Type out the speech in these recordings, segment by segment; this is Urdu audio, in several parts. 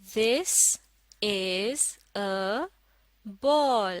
This is a ball,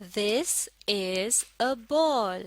This is a ball,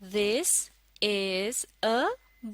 This is a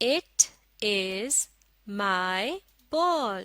It is my ball,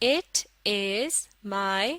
It is my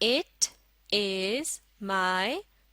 It is my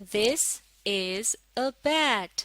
This is a bat,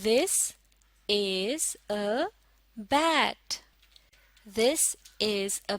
This is a bat. This is a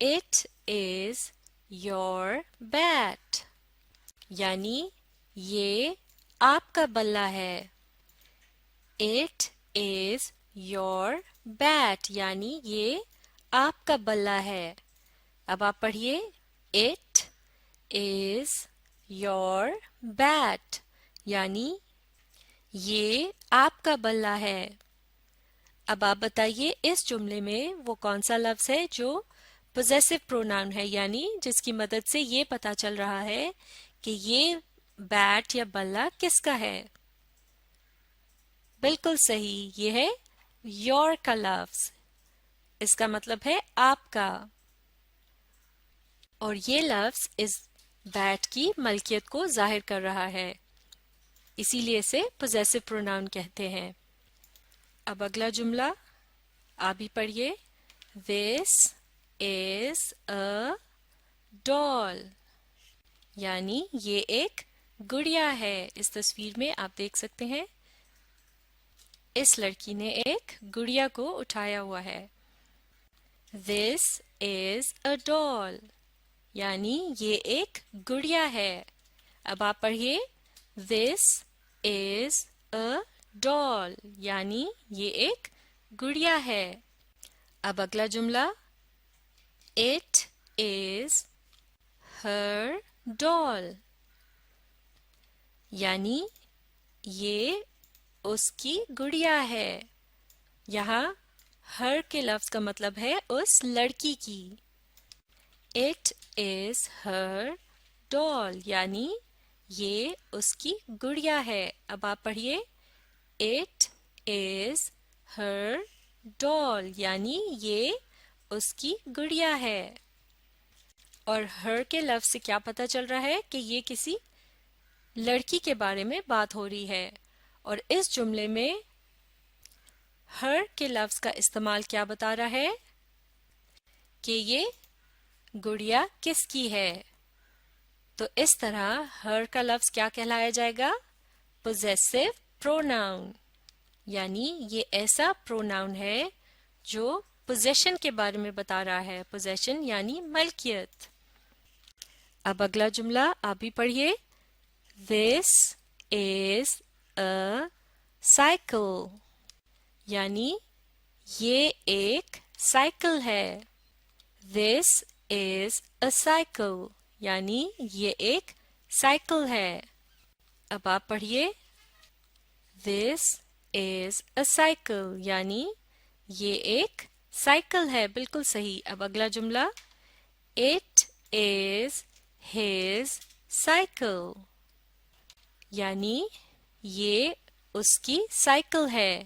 It is your bat, یعنی یہ آپ کا بلہ ہے. It is your bat یعنی یہ آپ کا بلہ ہے. اب آپ پڑھیے It is your bat یعنی یہ آپ کا بلہ ہے. اب آپ بتائیے اس جملے میں وہ کون سا لفظ ہے جو پوزیسو پروناؤن ہے، یعنی جس کی مدد سے یہ پتا چل رہا ہے کہ یہ بیٹ یا بلہ کس کا ہے. بالکل صحیح، یہ ہے یور کا لفظ. اس کا مطلب ہے آپ کا، اور یہ لفظ اس بیٹ کی ملکیت کو ظاہر کر رہا ہے، اسی لیے اسے پوزیسو پروناؤن کہتے ہیں. اب اگلا جملہ آپ بھی پڑھیے. This is a doll یعنی یہ ایک گڑیا ہے. اس تصویر میں آپ دیکھ سکتے ہیں اس لڑکی نے ایک گڑیا کو اٹھایا ہوا ہے. This is a doll یعنی یہ ایک گڑیا ہے. اب آپ پڑھیے This is a doll یعنی یہ ایک گڑیا ہے. اب اگلا جملہ It is her doll یعنی یہ اس کی گڑیا ہے. یہاں ہر کے لفظ کا مطلب ہے اس لڑکی کی. It is her doll یعنی یہ اس کی گڑیا ہے. اب آپ پڑھیے It is her doll یعنی یہ اس کی گڑیا ہے. اور her کے لفظ سے کیا پتہ چل رہا ہے کہ یہ کسی لڑکی کے بارے میں بات ہو رہی ہے. اور اس جملے میں her کے لفظ کا استعمال کیا بتا رہا ہے کہ یہ گڑیا کس کی ہے. تو اس طرح her کا لفظ کیا کہلایا جائے گا؟ possessive pronoun یعنی یہ ایسا پروناؤن ہے جو possession کے بارے میں بتا رہا ہے. possession یعنی ملکیت. اب اگلا جملہ آپ بھی پڑھیے. This is a cycle یعنی یہ ایک سائیکل ہے. This is a cycle یعنی یہ ایک سائیکل ہے. اب آپ پڑھیے This is a cycle یعنی یہ ایک سائیکل ہے. بالکل صحیح. اب اگلا جملہ It is his cycle یعنی یہ اس کی سائیکل ہے.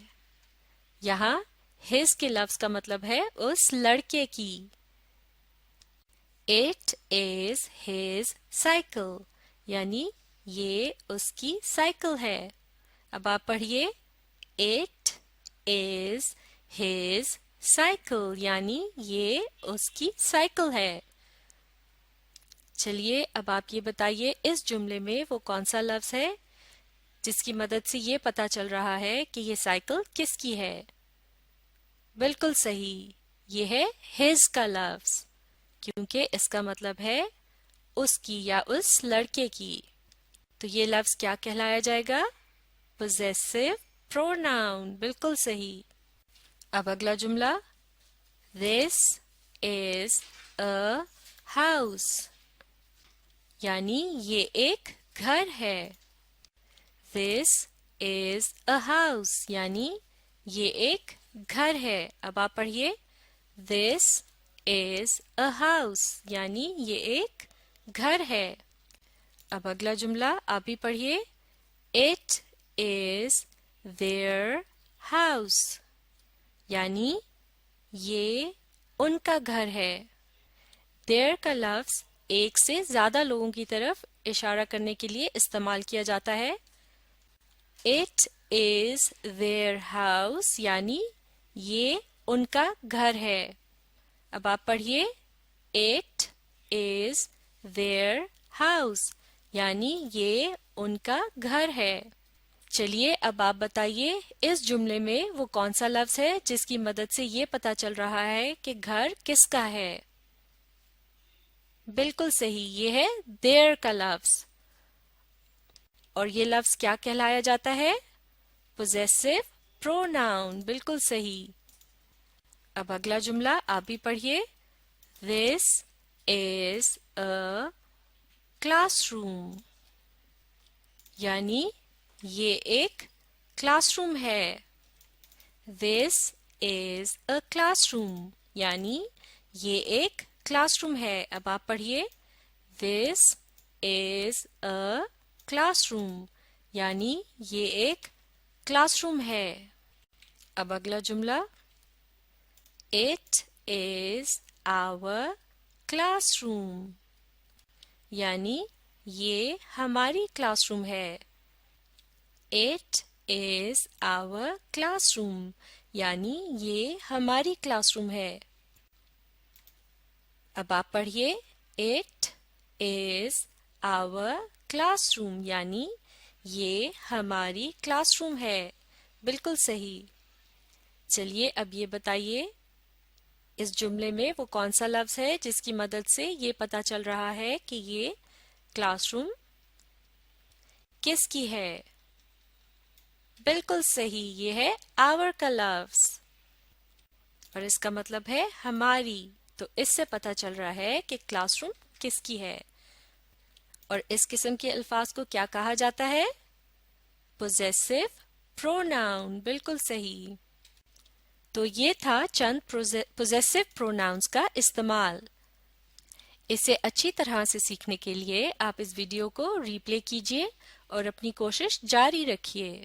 یہاں his کے لفظ کا مطلب ہے اس لڑکے کی. It is his cycle یعنی یہ اس کی سائیکل ہے. اب آپ پڑھیے It is his cycle یعنی یہ اس کی سائیکل ہے. چلیے اب آپ یہ بتائیے اس جملے میں وہ کون سا لفظ ہے جس کی مدد سے یہ پتا چل رہا ہے کہ یہ سائیکل کس کی ہے. بالکل صحیح، یہ ہے his کا لفظ کیونکہ اس کا مطلب ہے اس کی یا اس لڑکے کی. تو یہ لفظ کیا کہلایا جائے گا؟ possessive pronoun. بالکل صحیح. اب اگلا جملہ This is a house یعنی یہ ایک گھر ہے. This is a house یعنی یہ ایک گھر ہے. اب آپ پڑھیے This is a house یعنی یہ ایک گھر ہے. اب اگلا جملہ آپ بھی پڑھیے It is their house یعنی یہ ان کا گھر ہے. Their کا لفظ ایک سے زیادہ لوگوں کی طرف اشارہ کرنے کے لیے استعمال کیا جاتا ہے. It is their house یعنی یہ ان کا گھر ہے. اب آپ پڑھیے It is their house یعنی یہ ان کا گھر ہے. چلیے اب آپ بتائیے اس جملے میں وہ کون سا لفظ ہے جس کی مدد سے یہ پتا چل رہا ہے کہ گھر کس کا ہے. بالکل صحیح، یہ ہے their کا لفظ. اور یہ لفظ کیا کہلایا جاتا ہے؟ possessive pronoun. بالکل صحیح. اب اگلا جملہ آپ بھی پڑھیے. This is a classroom. یعنی یہ ایک کلاس روم ہے. This is a classroom. یعنی یہ ایک کلاس روم ہے. اب آپ پڑھیے. This is a classroom. یعنی یہ ایک کلاس روم ہے. اب اگلا جملہ. It is our classroom. یعنی یہ ہماری کلاس روم ہے. It is our classroom. یعنی یہ ہماری کلاس روم ہے. اب آپ پڑھیے. It is our classroom. یعنی یہ ہماری کلاس روم ہے. بالکل صحیح. چلیے اب یہ بتائیے اس جملے میں وہ کون سا لفظ ہے جس کی مدد سے یہ پتا چل رہا ہے کہ یہ کلاس روم کس کی ہے؟ بالکل صحیح. یہ ہے our کا لفظ اور اس کا مطلب ہے ہماری. تو اس سے پتا چل رہا ہے کہ کلاس روم کس کی ہے. اور اس قسم کے الفاظ کو کیا کہا جاتا ہے؟ possessive pronoun. بالکل صحیح. تو یہ تھا چند possessive pronouns کا استعمال. اسے اچھی طرح سے سیکھنے کے لیے آپ اس ویڈیو کو ری پلے کیجیے اور اپنی کوشش جاری رکھیے.